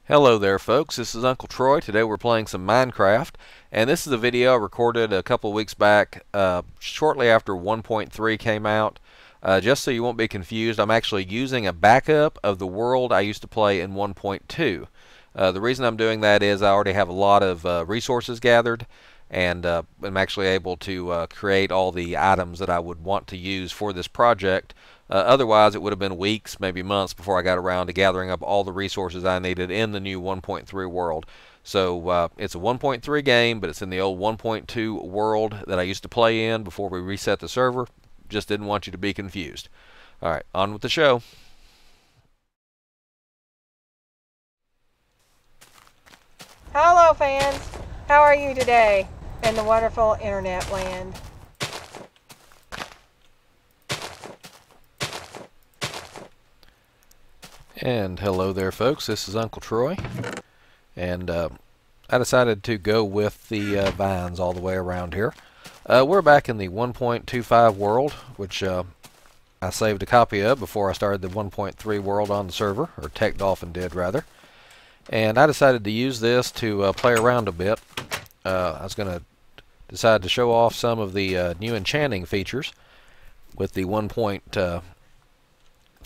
Hello there folks, this is Uncle Troy. Today we're playing some Minecraft, and this is a video I recorded a couple of weeks back shortly after 1.3 came out. Just so you won't be confused, I'm actually using a backup of the world I used to play in 1.2. The reason I'm doing that is I already have a lot of resources gathered, and I'm actually able to create all the items that I would want to use for this project. Otherwise, it would have been weeks, maybe months, before I got around to gathering up all the resources I needed in the new 1.3 world. So it's a 1.3 game, but it's in the old 1.2 world that I used to play in before we reset the server. Just didn't want you to be confused. Alright, on with the show. Hello fans, how are you today in the wonderful internet land? And hello there folks, this is Uncle Troy, and I decided to go with the vines all the way around here. We're back in the 1.25 world, which I saved a copy of before I started the 1.3 world on the server, or TechDolphin did rather. And I decided to use this to play around a bit. I was going to decide to show off some of the new enchanting features with the 1.31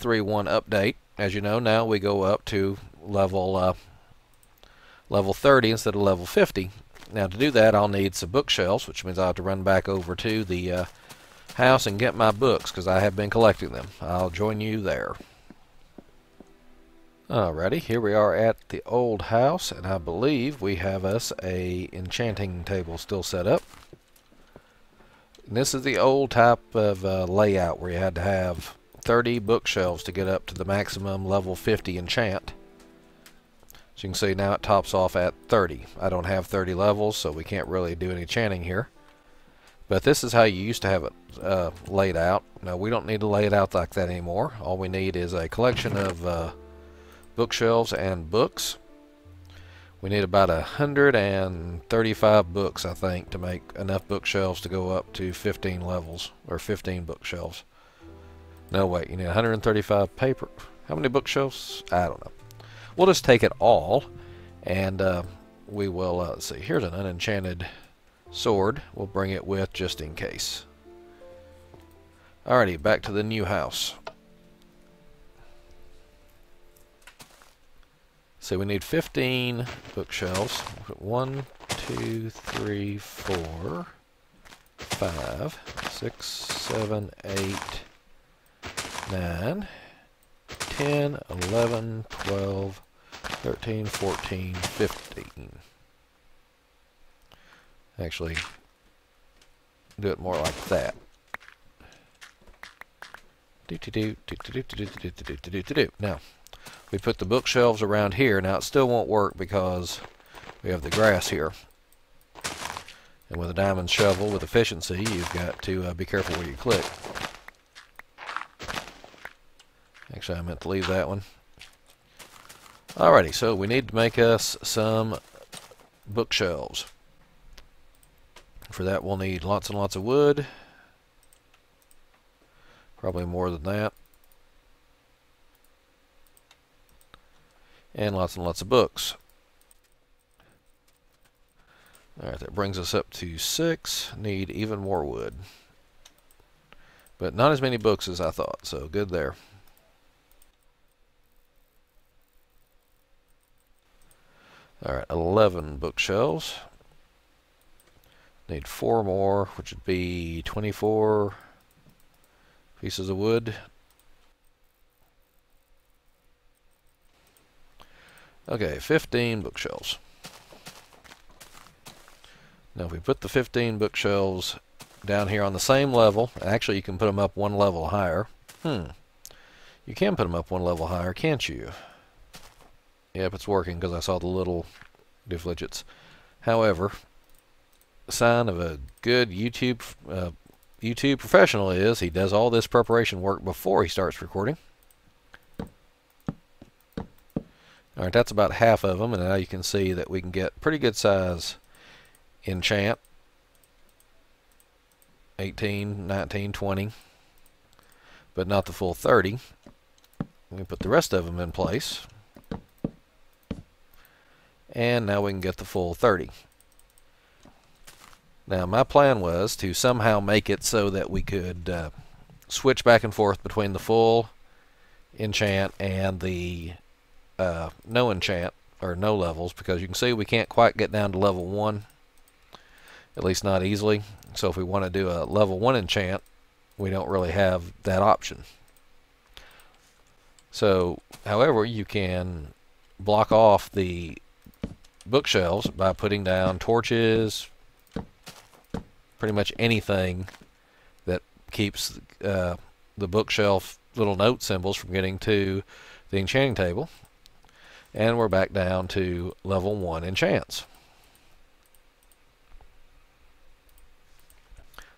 update. As you know, now we go up to level 30 instead of level 50. Now to do that, I'll need some bookshelves, which means I'll have to run back over to the house and get my books, because I have been collecting them. I'll join you there. Alrighty, here we are at the old house, and I believe we have us a enchanting table still set up. And this is the old type of layout where you had to have 30 bookshelves to get up to the maximum level 50 enchant. As you can see, now it tops off at 30. I don't have 30 levels, so we can't really do any enchanting here. But this is how you used to have it laid out. Now, we don't need to lay it out like that anymore. All we need is a collection of bookshelves and books. We need about 135 books, I think, to make enough bookshelves to go up to 15 levels, or 15 bookshelves. No, wait, you need 135 paper. How many bookshelves? I don't know. We'll just take it all, and we will, let's see, here's an unenchanted sword. We'll bring it with just in case. Alrighty, back to the new house. So we need 15 bookshelves. 1, 2, 3, 4, 5, 6, 7, 8, 9, 10, 11, 12, 13, 14, 15. Actually, do it more like that. Now, we put the bookshelves around here. Now, it still won't work because we have the grass here. And with a diamond shovel with efficiency, you've got to be careful where you click. Actually, I meant to leave that one. Alrighty, so we need to make us some bookshelves. For that, we'll need lots and lots of wood. Probably more than that. And lots of books. Alright, that brings us up to 6. Need even more wood. But not as many books as I thought, so good there. Alright, 11 bookshelves. Need 4 more, which would be 24 pieces of wood. Okay, 15 bookshelves. Now if we put the 15 bookshelves down here on the same level, actually you can put them up one level higher. You can put them up one level higher, can't you? Yep, it's working because I saw the little duplicates. However, the sign of a good YouTube professional is he does all this preparation work before he starts recording. Alright, that's about half of them, and now you can see that we can get pretty good size enchant. 18, 19, 20, but not the full 30. We put the rest of them in place. And now we can get the full 30. Now my plan was to somehow make it so that we could switch back and forth between the full enchant and the no enchant, or no levels, because you can see we can't quite get down to level 1, at least not easily. So if we want to do a level 1 enchant, we don't really have that option. So, however, you can block off the bookshelves by putting down torches, pretty much anything that keeps the bookshelf little note symbols from getting to the enchanting table. And we're back down to level 1 enchants.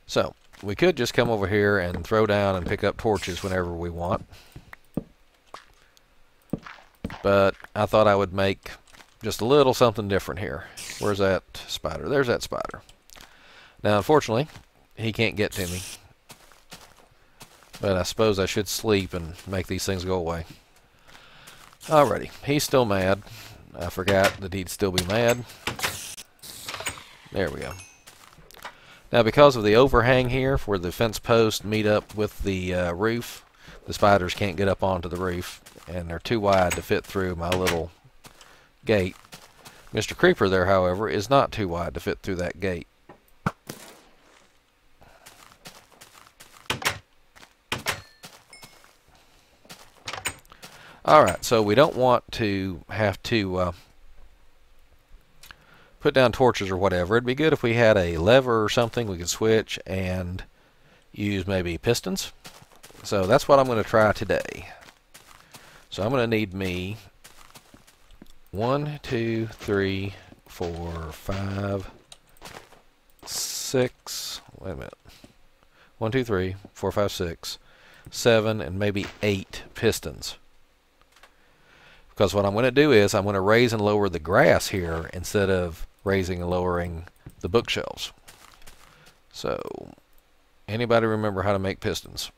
So, we could just come over here and throw down and pick up torches whenever we want. But I thought I would make just a little something different here. Where's that spider? There's that spider. Now, unfortunately, he can't get to me. But I suppose I should sleep and make these things go away. Alrighty, he's still mad. I forgot that he'd still be mad. There we go. Now, because of the overhang here, where the fence posts meet up with the roof, the spiders can't get up onto the roof, and they're too wide to fit through my little gate. Mr. Creeper there, however, is not too wide to fit through that gate. Alright, so we don't want to have to put down torches or whatever. It'd be good if we had a lever or something we could switch and use maybe pistons. So that's what I'm going to try today. So I'm going to need me 1, 2, 3, 4, 5, 6. Wait a minute. 1, 2, 3, 4, 5, 6, 7, and maybe 8 pistons. Because what I'm going to do is I'm going to raise and lower the grass here instead of raising and lowering the bookshelves. So, anybody remember how to make pistons?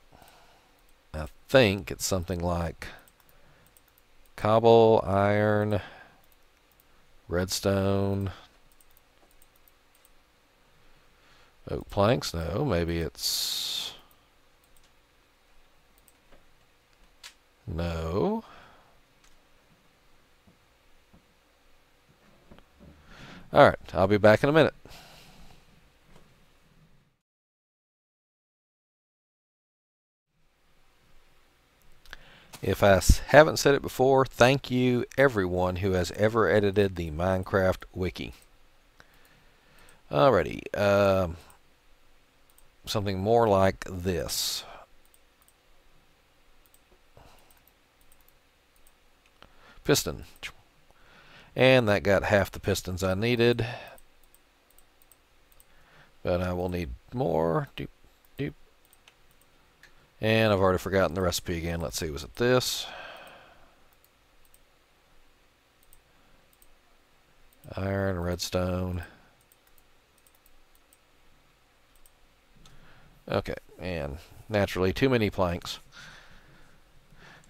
I think it's something like cobble, iron, redstone, oak planks. No, maybe it's... No. Alright, I'll be back in a minute. If I haven't said it before, thank you everyone who has ever edited the Minecraft wiki. Alrighty, something more like this. Piston. And that got half the pistons I needed. But I will need more. Doop, doop. And I've already forgotten the recipe again. Let's see, was it this? Iron, redstone. Okay, and naturally too many planks.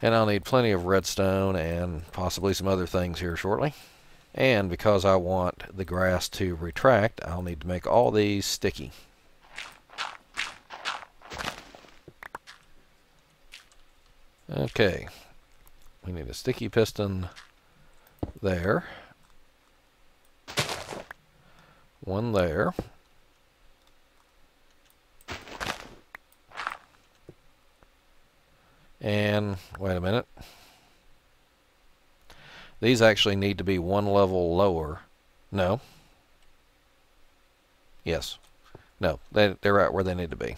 And I'll need plenty of redstone and possibly some other things here shortly. And because I want the grass to retract, I'll need to make all these sticky. Okay, we need a sticky piston there. One there. And, wait a minute. These actually need to be one level lower. No. Yes. No, they're right where they need to be.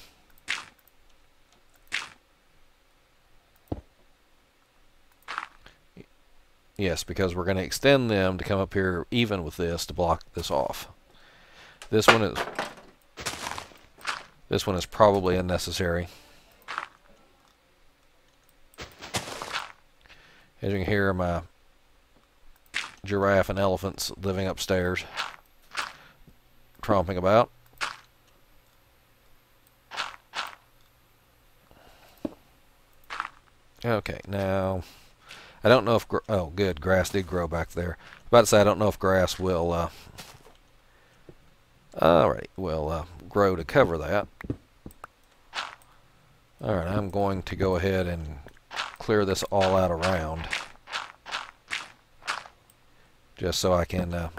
Yes, because we're going to extend them to come up here even with this to block this off. This one is probably unnecessary. As you can hear, my giraffe and elephants living upstairs tromping about. Okay, now I don't know if... Oh, good. Grass did grow back there. About to say, I don't know if grass will... Alright, will grow to cover that. Alright, I'm going to go ahead and clear this all out around. Just so I can have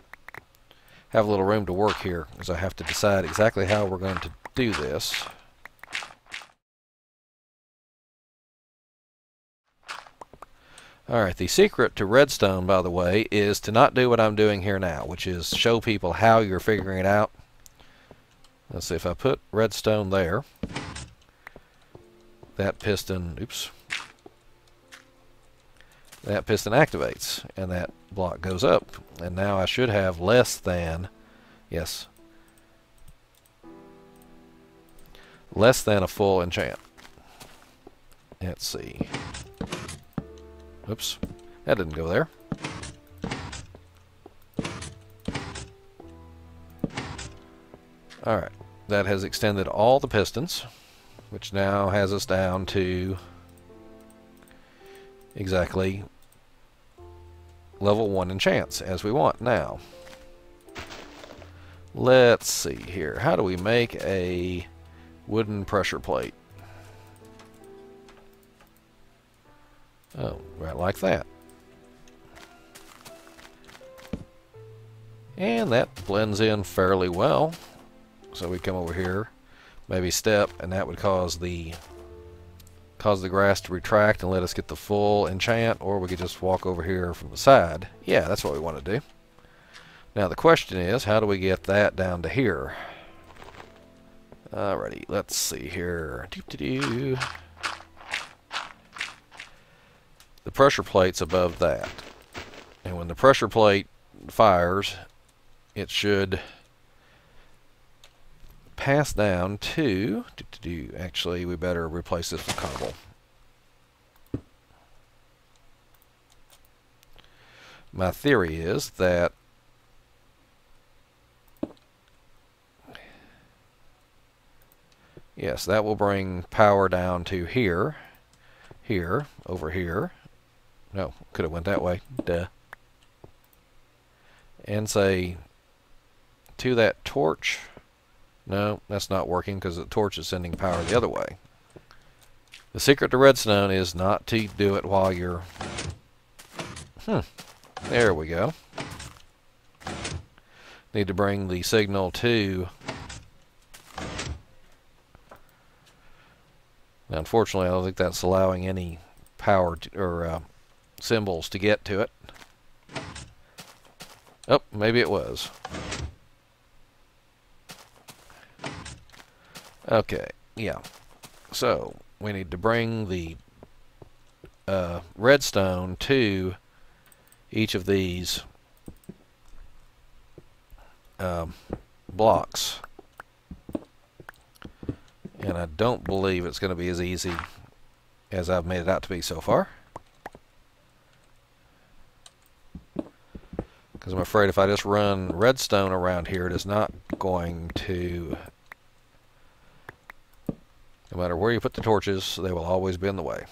a little room to work here, because I have to decide exactly how we're going to do this. Alright, the secret to redstone, by the way, is to not do what I'm doing here now, which is show people how you're figuring it out. Let's see, if I put redstone there, that piston, oops, that piston activates, and that block goes up. And now I should have less than, yes, less than a full enchant. Let's see. Oops, that didn't go there. Alright, that has extended all the pistons, which now has us down to exactly level 1 enchants as we want now. Let's see here. How do we make a wooden pressure plate? Oh, right like that. And that blends in fairly well. So we come over here, maybe step, and that would cause the grass to retract and let us get the full enchant, or we could just walk over here from the side. Yeah, that's what we want to do. Now the question is, how do we get that down to here? Alrighty, let's see here. Doo-doo-doo. The pressure plate's above that. And when the pressure plate fires, it should pass down to... Actually, we better replace this with cobble. My theory is that yes, that will bring power down to here, here, over here. No, could have went that way. Duh. And say to that torch. No, that's not working because the torch is sending power the other way. The secret to redstone is not to do it while you're... There we go. Need to bring the signal to... Now, unfortunately, I don't think that's allowing any power to, or symbols to get to it. Oh, maybe it was. Okay, yeah. So, we need to bring the redstone to each of these blocks. And I don't believe it's going to be as easy as I've made it out to be so far. Because I'm afraid if I just run redstone around here, it is not going to... No matter where you put the torches, they will always be in the way.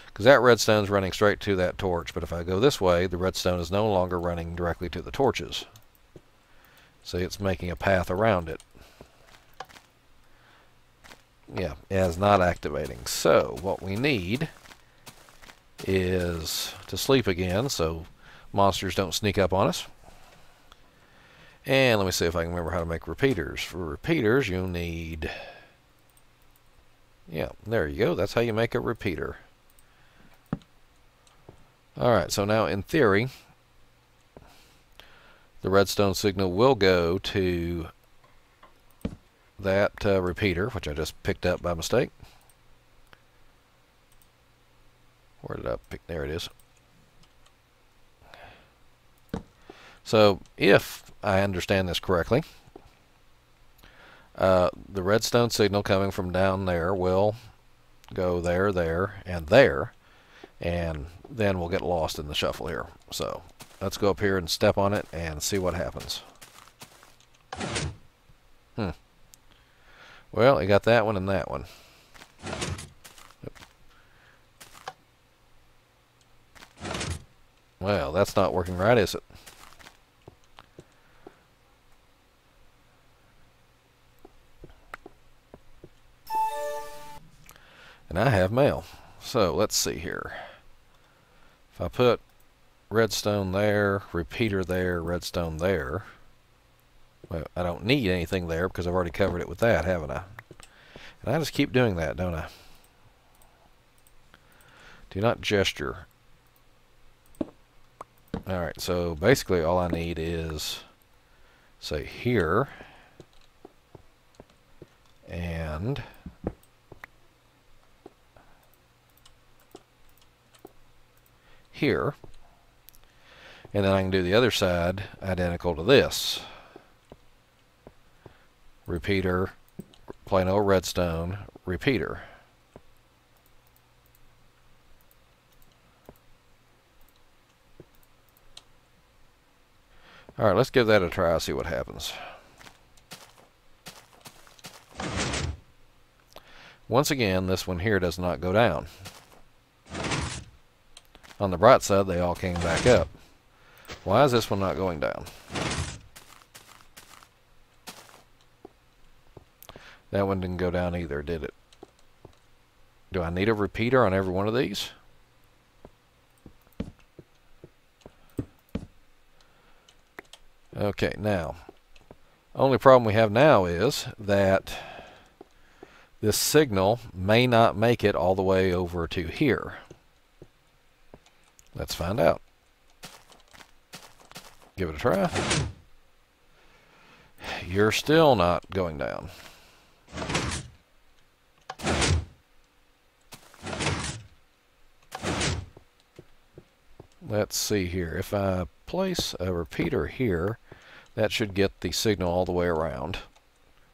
Because that redstone is running straight to that torch, but if I go this way, the redstone is no longer running directly to the torches. See, it's making a path around it. Yeah, it is not activating. So, what we need is to sleep again, so monsters don't sneak up on us. And let me see if I can remember how to make repeaters. For repeaters, you need... Yeah, there you go. That's how you make a repeater. Alright, so now in theory, the redstone signal will go to that repeater, which I just picked up by mistake. Where did I pick? There it is. So, if I understand this correctly, the redstone signal coming from down there will go there, there, and there, and then we'll get lost in the shuffle here. So, let's go up here and step on it and see what happens. Well, you got that one and that one. Well, that's not working right, is it? And I have mail. So let's see here. If I put redstone there, repeater there, redstone there. Well, I don't need anything there because I've already covered it with that, haven't I? And I just keep doing that, don't I? Do not gesture. Alright, so basically all I need is, say, here. And here. And then I can do the other side identical to this. Repeater, plain old redstone, repeater. Alright, let's give that a try, see what happens. Once again, this one here does not go down. On the bright side, they all came back up. Why is this one not going down? That one didn't go down either, did it? Do I need a repeater on every one of these? Okay, now, only problem we have now is that this signal may not make it all the way over to here. Let's find out. Give it a try. You're still not going down. Let's see here. If I place a repeater here, that should get the signal all the way around.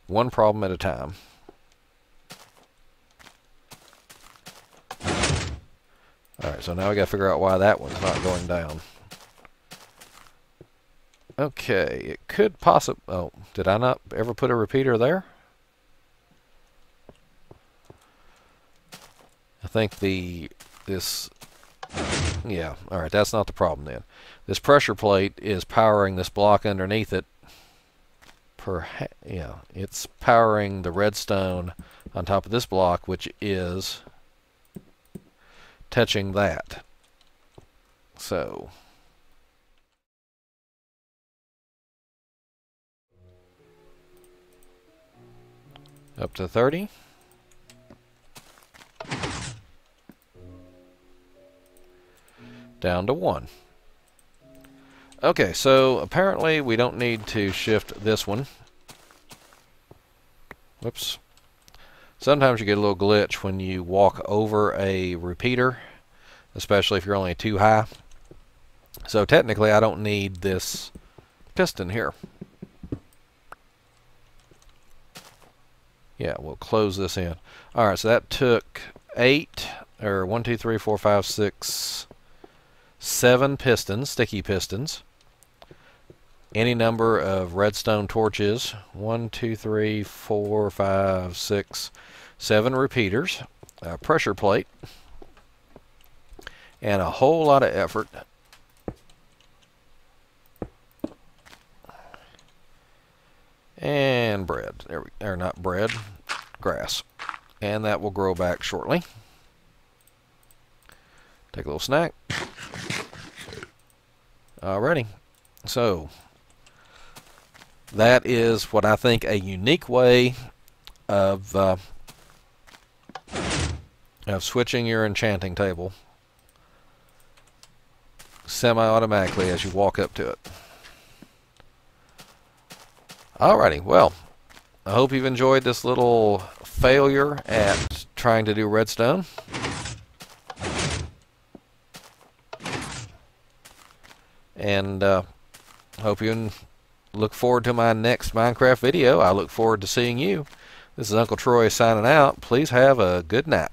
One problem at a time. Alright, so now we got to figure out why that one's not going down. Okay, it could possibly... Oh, did I not ever put a repeater there? I think this... Yeah, alright, that's not the problem then. This pressure plate is powering this block underneath it. Yeah, it's powering the redstone on top of this block, which is touching that. So... up to 30. Down to 1. Okay, so apparently we don't need to shift this one. Whoops. Sometimes you get a little glitch when you walk over a repeater, especially if you're only too high. So technically I don't need this piston here. Yeah, we'll close this in. Alright, so that took 1, 2, 3, 4, 5, 6, 7 pistons, sticky pistons. Any number of redstone torches. 1, 2, 3, 4, 5, 6, 7 repeaters. A pressure plate. And a whole lot of effort. And bread. Or not bread, grass. And that will grow back shortly. Take a little snack. Alrighty. So, that is what I think a unique way of switching your enchanting table semi-automatically as you walk up to it. Alrighty, well, I hope you've enjoyed this little failure at trying to do redstone. And hope you look forward to my next Minecraft video. I look forward to seeing you. This is Uncle Troy signing out. Please have a good night.